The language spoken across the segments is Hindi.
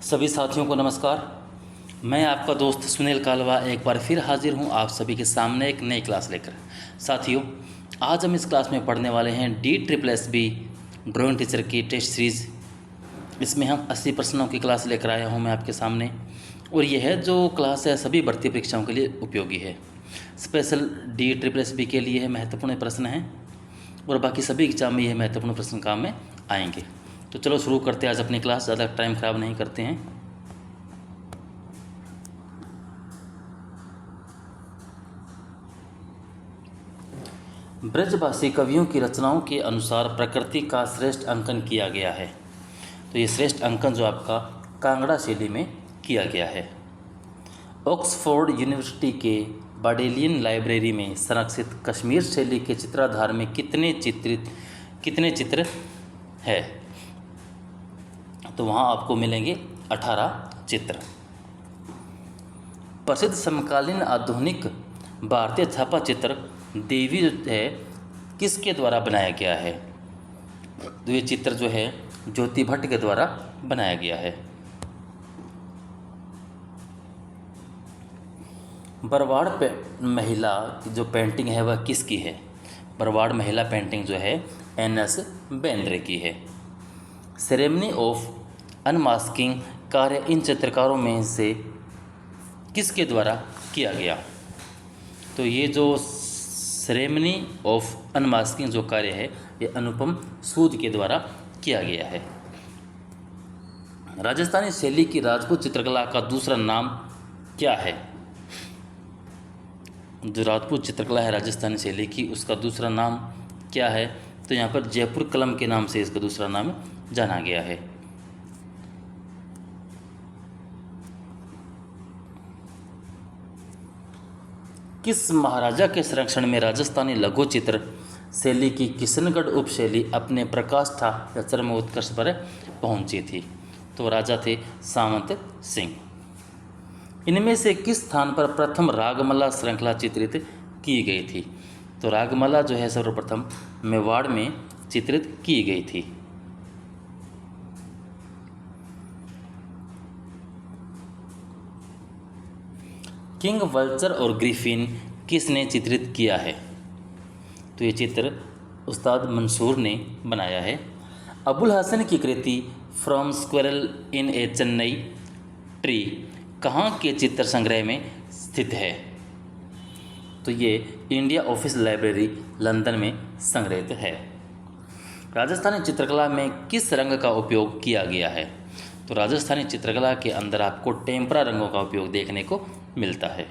सभी साथियों को नमस्कार। मैं आपका दोस्त सुनील कालवा एक बार फिर हाजिर हूं आप सभी के सामने एक नई क्लास लेकर। साथियों, आज हम इस क्लास में पढ़ने वाले हैं DSSB ड्राइंग टीचर की टेस्ट सीरीज़। इसमें हम 80 प्रश्नों की क्लास लेकर आया हूं मैं आपके सामने, और यह जो क्लास है सभी भर्ती परीक्षाओं के लिए उपयोगी है। स्पेशल DSSB के लिए महत्वपूर्ण प्रश्न हैं और बाकी सभी एग्जाम में यह महत्वपूर्ण प्रश्न काम में आएंगे। तो चलो शुरू करते हैं आज अपनी क्लास, ज़्यादा टाइम ख़राब नहीं करते हैं। ब्रजभाषी कवियों की रचनाओं के अनुसार प्रकृति का श्रेष्ठ अंकन किया गया है। तो ये श्रेष्ठ अंकन जो आपका कांगड़ा शैली में किया गया है। ऑक्सफोर्ड यूनिवर्सिटी के बाडेलियन लाइब्रेरी में संरक्षित कश्मीर शैली के चित्राधार में कितने चित्र है? तो वहाँ आपको मिलेंगे 18 चित्र। प्रसिद्ध समकालीन आधुनिक भारतीय छापा चित्र देवी जो है किसके द्वारा बनाया गया है? तो ये चित्र जो है ज्योति भट्ट के द्वारा बनाया गया है। बरवाड़ महिला जो पेंटिंग है वह किसकी है? बरवाड़ महिला पेंटिंग जो है NS बेंद्रे की है। सेरेमनी ऑफ अनमास्किंग कार्य इन चित्रकारों में से किसके द्वारा किया गया? तो ये जो सेरेमनी ऑफ अनमास्किंग जो कार्य है ये अनुपम सूद के द्वारा किया गया है। राजस्थानी शैली की राजपूत चित्रकला का दूसरा नाम क्या है? जो राजपूत चित्रकला है राजस्थानी शैली की, उसका दूसरा नाम क्या है? तो यहाँ पर जयपुर कलम के नाम से इसका दूसरा नाम जाना गया है। किस महाराजा के संरक्षण में राजस्थानी लघु चित्र शैली की किशनगढ़ उपशैली अपने प्रकाष्ठा या चरम उत्कर्ष पर पहुंची थी? तो राजा थे सामंत सिंह। इनमें से किस स्थान पर प्रथम रागमाला श्रृंखला चित्रित की गई थी? तो रागमाला जो है सर्वप्रथम मेवाड़ में चित्रित की गई थी। किंग वल्चर और ग्रिफिन किसने चित्रित किया है? तो ये चित्र उस्ताद मंसूर ने बनाया है। अबुल हसन की कृति from squirrel in a Chinar tree कहाँ के चित्र संग्रह में स्थित है? तो ये इंडिया ऑफिस लाइब्रेरी लंदन में संग्रहित है। राजस्थानी चित्रकला में किस रंग का उपयोग किया गया है? तो राजस्थानी चित्रकला के अंदर आपको टेम्परा रंगों का उपयोग देखने को मिलता है।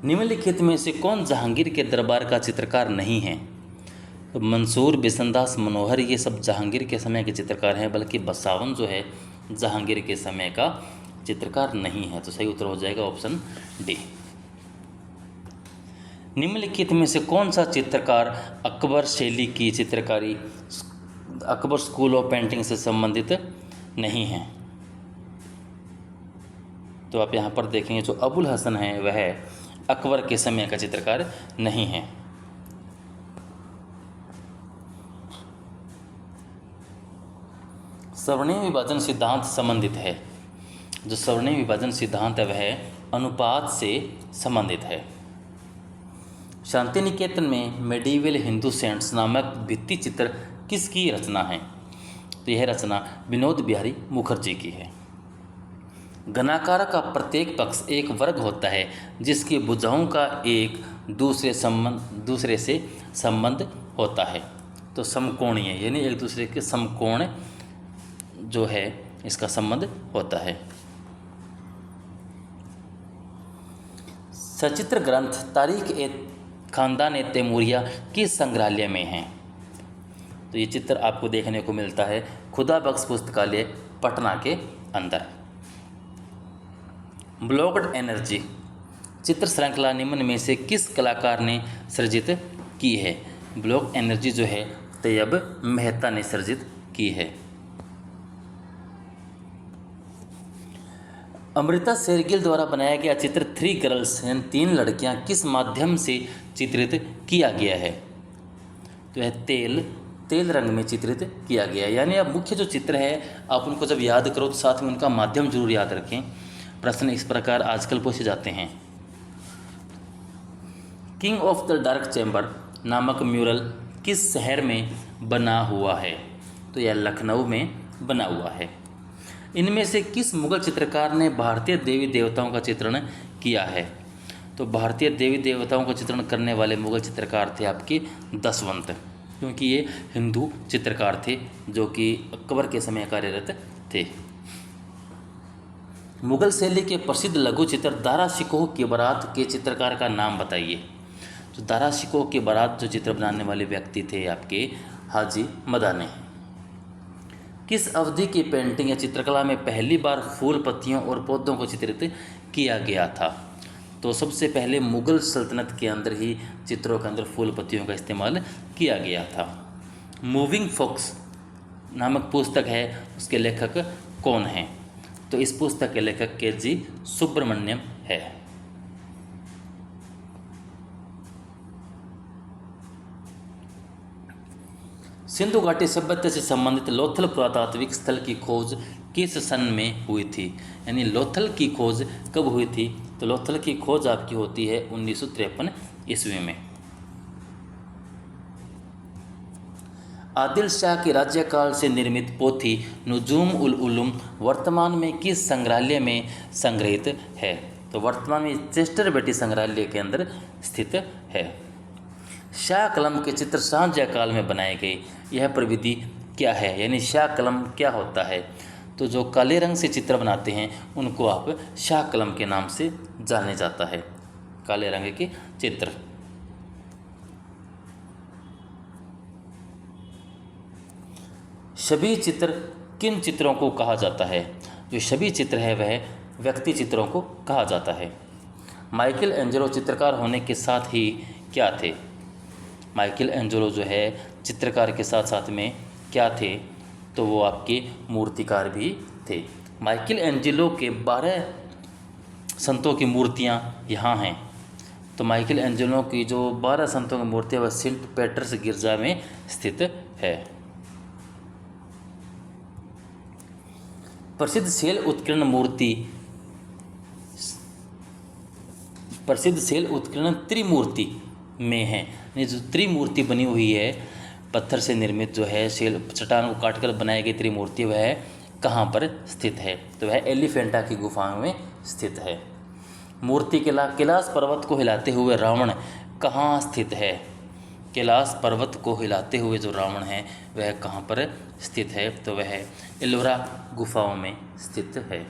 निम्नलिखित में से कौन जहांगीर के दरबार का चित्रकार नहीं है? तो मंसूर, बिशनदास, मनोहर ये सब जहांगीर के समय के चित्रकार हैं, बल्कि बसावन जो है जहांगीर के समय का चित्रकार नहीं है। तो सही उत्तर हो जाएगा ऑप्शन डी। निम्नलिखित में से कौन सा चित्रकार अकबर शैली की चित्रकारी अकबर स्कूल ऑफ पेंटिंग से संबंधित नहीं है? तो आप यहाँ पर देखेंगे जो अबुल हसन है वह अकबर के समय का चित्रकार नहीं है। सवर्णीय विभाजन सिद्धांत संबंधित है। जो सवर्णीय विभाजन सिद्धांत है वह अनुपात से संबंधित है। शांति निकेतन में मेडिवल हिंदू सेंट्स नामक भित्ति चित्र किसकी रचना है? तो यह रचना विनोद बिहारी मुखर्जी की है। घनाकार का प्रत्येक पक्ष एक वर्ग होता है जिसकी भुजाओं का एक दूसरे से संबंध होता है। तो समकोणीय यानी एक दूसरे के समकोण जो है इसका संबंध होता है। सचित्र ग्रंथ तारीख ए खानदान ए तैमूरिया किस संग्रहालय में हैं? तो ये चित्र आपको देखने को मिलता है खुदा बख्श पुस्तकालय पटना के अंदर। ब्लॉक्ड एनर्जी चित्र श्रृंखला निम्न में से किस कलाकार ने सृजित की है? ब्लॉक एनर्जी जो है तैयब मेहता ने सृजित की है। अमृता शेरगिल द्वारा बनाया गया चित्र 3 गर्ल्स यानी 3 लड़कियां किस माध्यम से चित्रित किया गया है? तो यह तेल, तेल रंग में चित्रित किया गया। यानी अब मुख्य जो चित्र है आप उनको जब याद करो तो साथ में उनका माध्यम जरूर याद रखें। प्रश्न इस प्रकार आजकल पूछे जाते हैं। King of the dark chamber नामक म्यूरल किस शहर में बना हुआ है? तो यह लखनऊ में बना हुआ है। इनमें से किस मुगल चित्रकार ने भारतीय देवी देवताओं का चित्रण किया है? तो भारतीय देवी देवताओं का चित्रण करने वाले मुगल चित्रकार थे आपके दसवंत, क्योंकि ये हिंदू चित्रकार थे जो कि अकबर के समय कार्यरत थे। मुगल शैली के प्रसिद्ध लघु चित्र दारा शिकोह की बारात के चित्रकार का नाम बताइए। तो दारा शिकोह की बारात जो चित्र बनाने वाले व्यक्ति थे आपके हाजी मदानी। किस अवधि की पेंटिंग या चित्रकला में पहली बार फूल पत्तियों और पौधों को चित्रित किया गया था? तो सबसे पहले मुगल सल्तनत के अंदर ही चित्रों के अंदर फूल पत्तियों का इस्तेमाल किया गया था। मूविंग फॉक्स नामक पुस्तक है, उसके लेखक कौन हैं? तो इस पुस्तक के लेखक के.जी. सुब्रमण्यम है। सिंधु घाटी सभ्यता से संबंधित लोथल पुरातात्विक स्थल की खोज किस सन में हुई थी? यानी लोथल की खोज कब हुई थी? तो लोथल की खोज आपकी होती है 1953 ईस्वी में। आदिल शाह के राज्यकाल से निर्मित पोथी नुजूम उल उलूम वर्तमान में किस संग्रहालय में संग्रहित है? तो वर्तमान में चेस्टर बेटी संग्रहालय के अंदर स्थित है। शाह कलम के चित्र शाहजहाँ काल में बनाए गए, यह प्रविधि क्या है? यानी शाह कलम क्या होता है? तो जो काले रंग से चित्र बनाते हैं उनको आप शाह कलम के नाम से जाने जाता है, काले रंग के चित्र। छवि चित्र किन चित्रों को कहा जाता है? जो छवि चित्र है वह व्यक्ति चित्रों को कहा जाता है। माइकल एंजेलो चित्रकार होने के साथ ही क्या थे? माइकल एंजेलो जो है चित्रकार के साथ साथ में क्या थे? तो वो आपके मूर्तिकार भी थे। माइकल एंजेलो के 12 संतों की मूर्तियां यहाँ हैं। तो माइकल एंजेलो की जो 12 संतों की मूर्तियाँ वह सेंट पीटर्स गिरजा में स्थित है। प्रसिद्ध शैल उत्कीर्ण त्रिमूर्ति में है। ये जो त्रिमूर्ति बनी हुई है पत्थर से निर्मित जो है शैल चट्टान को काटकर बनाई गई त्रिमूर्ति वह कहाँ पर स्थित है? तो वह एलिफेंटा की गुफाओं में स्थित है। मूर्ति कैलाश पर्वत को हिलाते हुए रावण कहाँ स्थित है? कैलाश पर्वत को हिलाते हुए जो रावण है वह कहाँ पर स्थित है? तो वह एलोरा गुफाओं में स्थित है।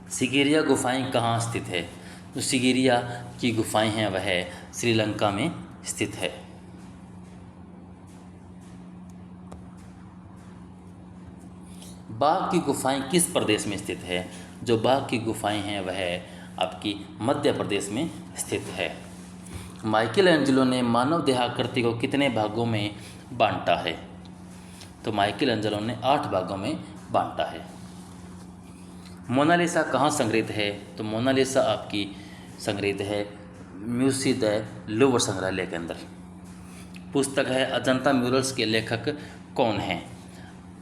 सिगिरिया गुफाएं कहाँ स्थित है? जो सिगिरिया की गुफाएं हैं वह श्रीलंका में स्थित है। बाघ की गुफाएं किस प्रदेश में स्थित है? जो बाघ की गुफाएं हैं वह आपकी मध्य प्रदेश में स्थित है। माइकल एंजेलो ने मानव देहाकृति को कितने भागों में बांटा है? तो माइकल एंजेलो ने 8 भागों में बांटा है। मोनालिसा कहाँ संग्रहित है? तो मोनालिसा आपकी संग्रहित है म्यूजियम द लूवर संग्रहालय के अंदर। पुस्तक है अजंता म्यूरल्स के लेखक कौन हैं?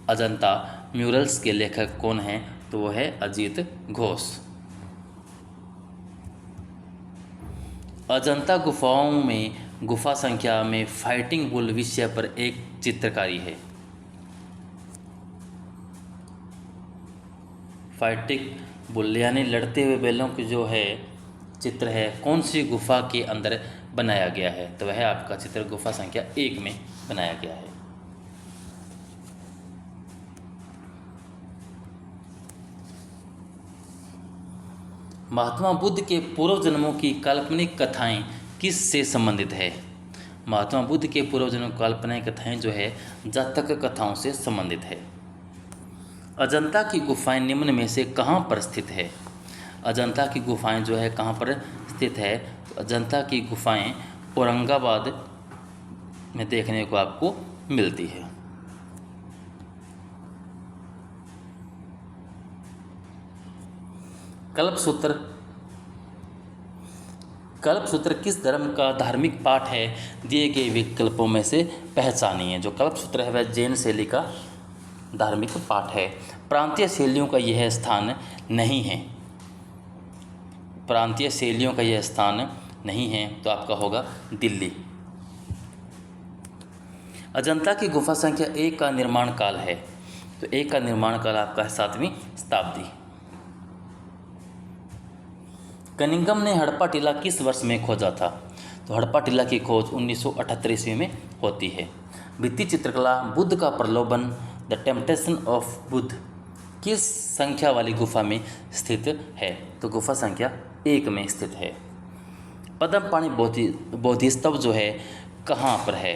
अजंता म्यूरल्स के लेखक कौन हैं? तो वो है अजीत घोष। अजंता गुफाओं में गुफा संख्या में फाइटिंग बुल विषय पर एक चित्रकारी है। फाइटिंग बुल यानी लड़ते हुए बैलों की जो है चित्र है कौन सी गुफा के अंदर बनाया गया है? तो वह आपका चित्र गुफा संख्या 1 में बनाया गया है। महात्मा बुद्ध के पूर्व जन्मों की काल्पनिक कथाएं किस से संबंधित है? महात्मा बुद्ध के पूर्व जन्मों की काल्पनिक कथाएं जो है जातक कथाओं से संबंधित है। अजंता की गुफाएं निम्न में से कहाँ पर स्थित है? अजंता की गुफाएं जो है कहाँ पर स्थित है? तो अजंता की गुफाएं औरंगाबाद में देखने को आपको मिलती है। कल्पसूत्र किस धर्म का धार्मिक पाठ है? दिए गए विकल्पों में से पहचानिए। जो कल्पसूत्र है वह जैन शैली का धार्मिक पाठ है। प्रांतीय शैलियों का यह स्थान नहीं है। प्रांतीय शैलियों का यह स्थान नहीं है, तो आपका होगा दिल्ली। अजंता की गुफा संख्या 1 का निर्माण काल है, तो 1 का निर्माण काल आपका है 7वीं शताब्दी। कनिंघम ने हड़प्पा टीला किस वर्ष में खोजा था? तो हड़प्पा टीला की खोज 1978 ईस्वी में होती है। भित्ति चित्रकला बुद्ध का प्रलोभन द टेम्पटेशन ऑफ बुद्ध किस संख्या वाली गुफा में स्थित है? तो गुफा संख्या 1 में स्थित है। पद्मपाणि बोधिस्तव जो है कहाँ पर है?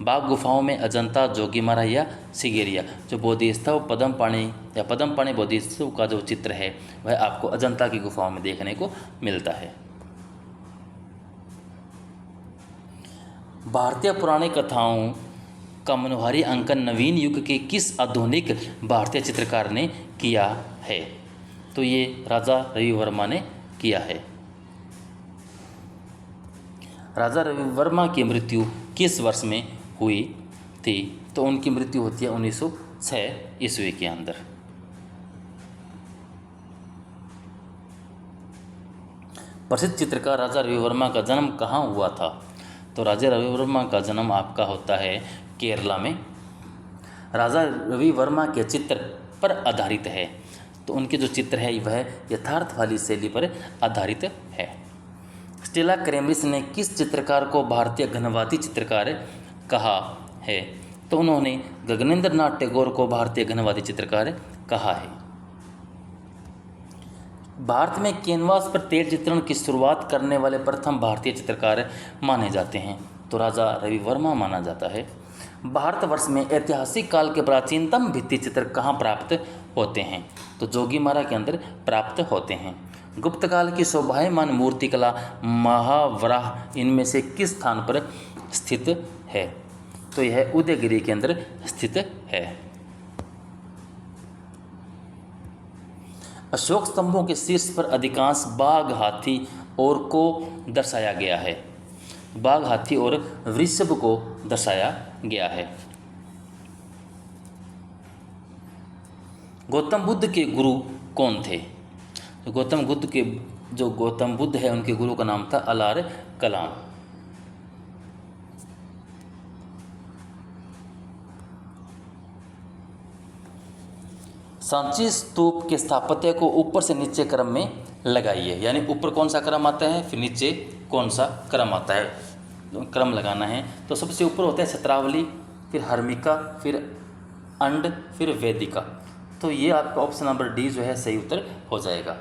बाघ गुफाओं में, अजंता, जोगीमारा या सिगेरिया। जो बोधिस्तव पद्मपाणि बोधिस्तव का जो चित्र है वह आपको अजंता की गुफाओं में देखने को मिलता है। भारतीय पौराणिक कथाओं का मनोहारी अंकन नवीन युग के किस आधुनिक भारतीय चित्रकार ने किया है? तो ये राजा रवि वर्मा ने किया है। राजा रवि वर्मा की मृत्यु किस वर्ष में हुई थी? तो उनकी मृत्यु होती है 1906 ईस्वी के अंदर। प्रसिद्ध चित्रकार राजा रवि वर्मा का जन्म कहाँ हुआ था? तो राजा रवि वर्मा का जन्म आपका होता है केरला में। राजा रवि वर्मा के चित्र पर आधारित है, तो उनके जो चित्र है वह यथार्थ वाली शैली पर आधारित है। स्टेला क्रेमरिस ने किस चित्रकार को भारतीय घनवादी चित्रकार कहा है? तो उन्होंने गगनेंद्र नाथ टैगोर को भारतीय घनवादी चित्रकार कहा है। भारत में कैनवास पर तेल चित्रण की शुरुआत करने वाले प्रथम भारतीय चित्रकार माने जाते हैं, तो राजा रवि वर्मा माना जाता है। भारतवर्ष में ऐतिहासिक काल के प्राचीनतम भित्ति चित्र कहाँ प्राप्त होते हैं? तो जोगीमारा के अंदर प्राप्त होते हैं। गुप्त काल की शोभायमान मूर्तिकला महावराह इनमें से किस स्थान पर स्थित है? तो यह उदयगिरी के अंदर स्थित है। अशोक स्तंभों के शीर्ष पर अधिकांश बाघ, हाथी और को दर्शाया गया है। बाघ, हाथी और वृषभ को दर्शाया गया है। गौतम बुद्ध के गुरु कौन थे? तो गौतम बुद्ध है उनके गुरु का नाम था अलार कलाम। सांची स्तूप के स्थापत्य को ऊपर से नीचे क्रम में लगाइए, यानी ऊपर कौन सा क्रम आता है फिर नीचे कौन सा क्रम आता है, क्रम लगाना है। तो सबसे ऊपर होता है छत्रावली, फिर हर्मिका, फिर अंड, फिर वेदिका। तो ये आपका ऑप्शन नंबर डी जो है सही उत्तर हो जाएगा।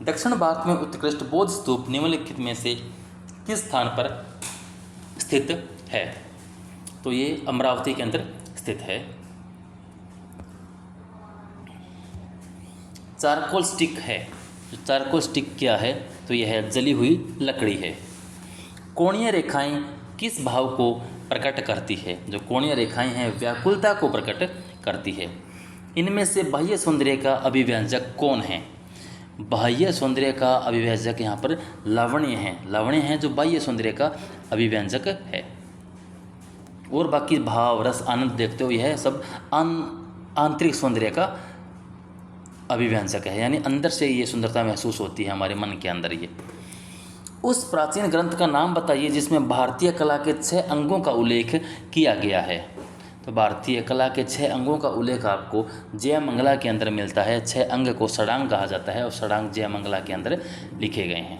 दक्षिण भारत में उत्कृष्ट बौद्ध स्तूप निम्नलिखित में से किस स्थान पर स्थित है? तो ये अमरावती के अंदर स्थित है। चारकोल स्टिक है। जो चारकोल स्टिक क्या है? तो यह है जली हुई लकड़ी है। कोणीय रेखाएं किस भाव को प्रकट करती है? जो कोणीय रेखाएं हैं व्याकुलता को प्रकट करती है। इनमें से बाह्य सौंदर्य का अभिव्यंजक कौन है? बाह्य सौंदर्य का अभिव्यंजक यहाँ पर लावण्य है। लावण्य है जो बाह्य सौंदर्य का अभिव्यंजक है। और बाकी भाव, रस, आनंद देखते हो यह सब आंतरिक सौंदर्य का अभिव्यंजक है, यानी अंदर से ये सुंदरता महसूस होती है हमारे मन के अंदर। ये उस प्राचीन ग्रंथ का नाम बताइए जिसमें भारतीय कला के 6 अंगों का उल्लेख किया गया है। तो भारतीय कला के 6 अंगों का उल्लेख आपको जयमंगला के अंदर मिलता है। 6 अंग को षडांग कहा जाता है और षडांग जयमंगला के अंदर लिखे गए हैं।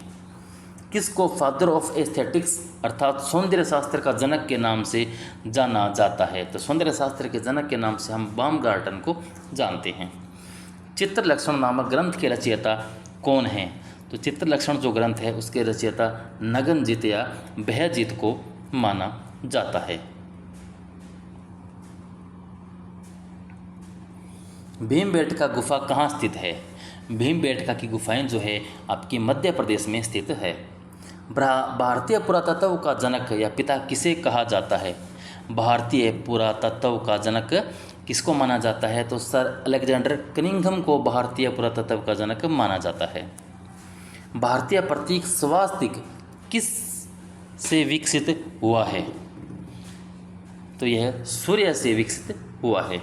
किसको फादर ऑफ एस्थेटिक्स अर्थात सौंदर्य शास्त्र का जनक के नाम से जाना जाता है? तो सौंदर्य शास्त्र के जनक के नाम से हम बामगार्टन को जानते हैं। चित्रलक्षण नामक ग्रंथ के रचयिता कौन हैं? तो चित्रलक्षण जो ग्रंथ है उसके रचयिता नगनजीत या भयजीत को माना जाता है। भीमबेटका गुफा कहाँ स्थित है? भीमबेटका की गुफाएं जो है आपकी मध्य प्रदेश में स्थित है। भारतीय पुरातत्व का जनक या पिता किसे कहा जाता है? भारतीय पुरातत्व का जनक किसको माना जाता है? तो सर अलेक्जेंडर कनिंघम को भारतीय पुरातत्व का जनक माना जाता है। भारतीय प्रतीक स्वास्तिक किस से विकसित हुआ है? तो यह सूर्य से विकसित हुआ है।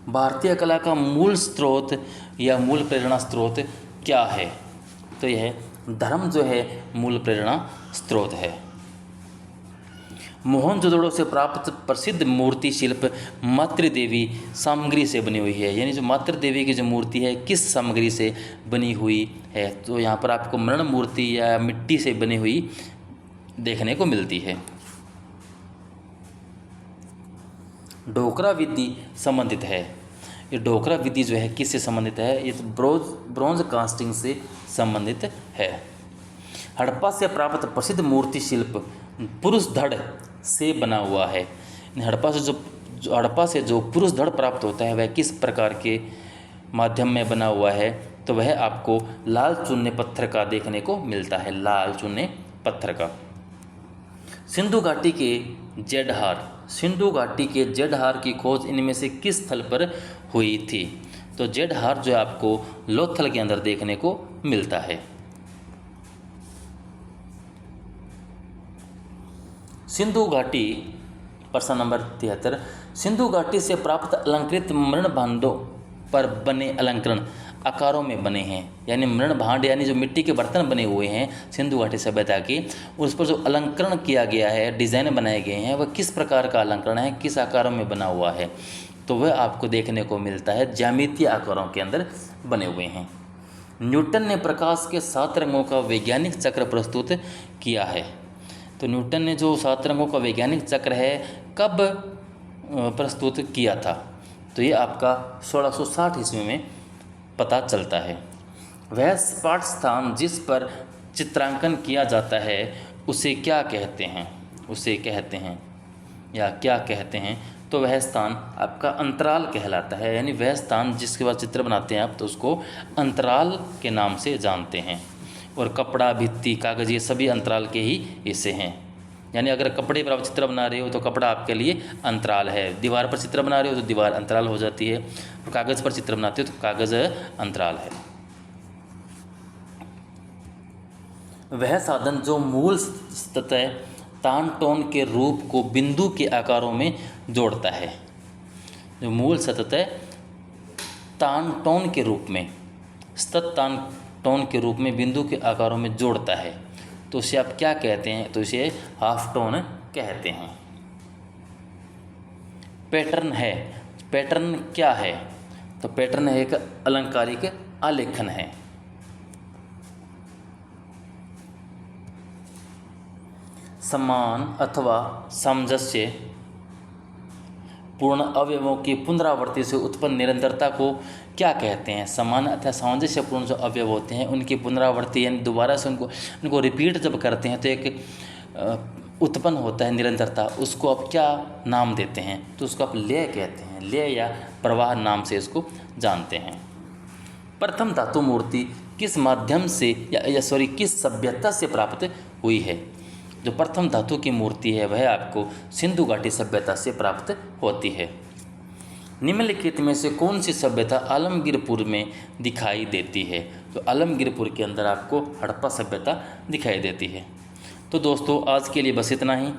भारतीय कला का मूल स्रोत या मूल प्रेरणा स्रोत क्या है? तो यह धर्म जो है मूल प्रेरणा स्रोत है। मोहनजोदड़ो से प्राप्त प्रसिद्ध मूर्ति शिल्प मातृदेवी सामग्री से बनी हुई है। यानी जो मातृदेवी की जो मूर्ति है किस सामग्री से बनी हुई है? तो यहाँ पर आपको मृण मूर्ति या मिट्टी से बनी हुई देखने को मिलती है। ढोकरा विधि संबंधित है। ये ढोकरा विधि जो है किससे संबंधित है? ये तो ब्रोंज कास्टिंग से संबंधित है। हड़प्पा से प्राप्त प्रसिद्ध मूर्ति शिल्प पुरुष धड़ से बना हुआ है। हड़प्पा से जो पुरुष धड़ प्राप्त होता है वह किस प्रकार के माध्यम में बना हुआ है? तो वह आपको लाल चूने पत्थर का देखने को मिलता है, लाल चूने पत्थर का। सिंधु घाटी के जेडहार की खोज इनमें से किस स्थल पर हुई थी? तो जेडहार जो आपको लोथल के अंदर देखने को मिलता है। सिंधु घाटी, प्रश्न नंबर 73, सिंधु घाटी से प्राप्त अलंकृत मृण भांडों पर बने अलंकरण आकारों में बने हैं। यानी मृण भांड यानी जो मिट्टी के बर्तन बने हुए हैं सिंधु घाटी सभ्यता की, उस पर जो अलंकरण किया गया है, डिज़ाइन बनाए गए हैं, वह किस प्रकार का अलंकरण है, किस आकारों में बना हुआ है? तो वह आपको देखने को मिलता है ज्यामितीय आकारों के अंदर बने हुए हैं। न्यूटन ने प्रकाश के 7 रंगों का वैज्ञानिक चक्र प्रस्तुत किया है। तो न्यूटन ने जो 7 रंगों का वैज्ञानिक चक्र है कब प्रस्तुत किया था? तो ये आपका 1660 ईस्वी में पता चलता है। वह पाठ स्थान जिस पर चित्रांकन किया जाता है उसे क्या कहते हैं? या क्या कहते हैं? तो वह स्थान आपका अंतराल कहलाता है। यानी वह स्थान जिसके बाद चित्र बनाते हैं आप तो उसको अंतराल के नाम से जानते हैं। और कपड़ा, भित्ति, कागज़ ये सभी अंतराल के ही हिस्से हैं। यानी अगर कपड़े पर आप चित्र बना रहे हो तो कपड़ा आपके लिए अंतराल है, दीवार पर चित्र बना रहे हो तो दीवार अंतराल हो जाती है, और कागज़ पर चित्र बनाते हो तो कागज़ अंतराल है। वह साधन जो मूल सतह तान टोन के रूप को बिंदु के आकारों में जोड़ता है, जो मूल सतह तान टोन के रूप में, सतत तान टोन के रूप में बिंदु के आकारों में जोड़ता है, तो उसे आप क्या कहते हैं? तो इसे हाफ टोन कहते हैं। पैटर्न है। पैटर्न क्या है? तो पैटर्न एक अलंकारिक आलेखन है। समान अथवा सामंजस्य पूर्ण अवयवों की पुनरावृत्ति से उत्पन्न निरंतरता को क्या कहते हैं? समान अथवा सामंजस्यपूर्ण जो अवयव होते हैं उनकी पुनरावृत्ति यानी दोबारा से उनको रिपीट जब करते हैं तो एक उत्पन्न होता है निरंतरता, उसको आप क्या नाम देते हैं? तो उसको आप लय कहते हैं। लय या प्रवाह नाम से इसको जानते हैं। प्रथम धातु मूर्ति किस माध्यम से किस सभ्यता से प्राप्त हुई है? जो प्रथम धातु की मूर्ति है वह आपको सिंधु घाटी सभ्यता से प्राप्त होती है। निम्नलिखित में से कौन सी सभ्यता आलमगीरपुर में दिखाई देती है? तो आलमगीरपुर के अंदर आपको हड़प्पा सभ्यता दिखाई देती है। तो दोस्तों आज के लिए बस इतना ही।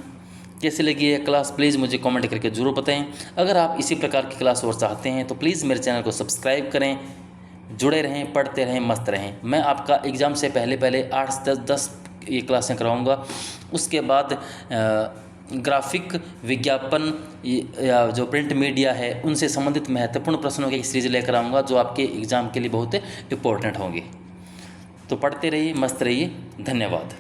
कैसी लगी ये क्लास प्लीज़ मुझे कमेंट करके ज़रूर बताएं। अगर आप इसी प्रकार की क्लास और चाहते हैं तो प्लीज़ मेरे चैनल को सब्सक्राइब करें, जुड़े रहें, पढ़ते रहें, मस्त रहें। मैं आपका एग्ज़ाम से पहले 8 से 10 ये क्लासें कराऊंगा। उसके बाद ग्राफिक विज्ञापन या जो प्रिंट मीडिया है उनसे संबंधित महत्वपूर्ण प्रश्नों की सीरीज लेकर आऊँगा जो आपके एग्ज़ाम के लिए बहुत इंपॉर्टेंट होंगे। तो पढ़ते रहिए, मस्त रहिए। धन्यवाद।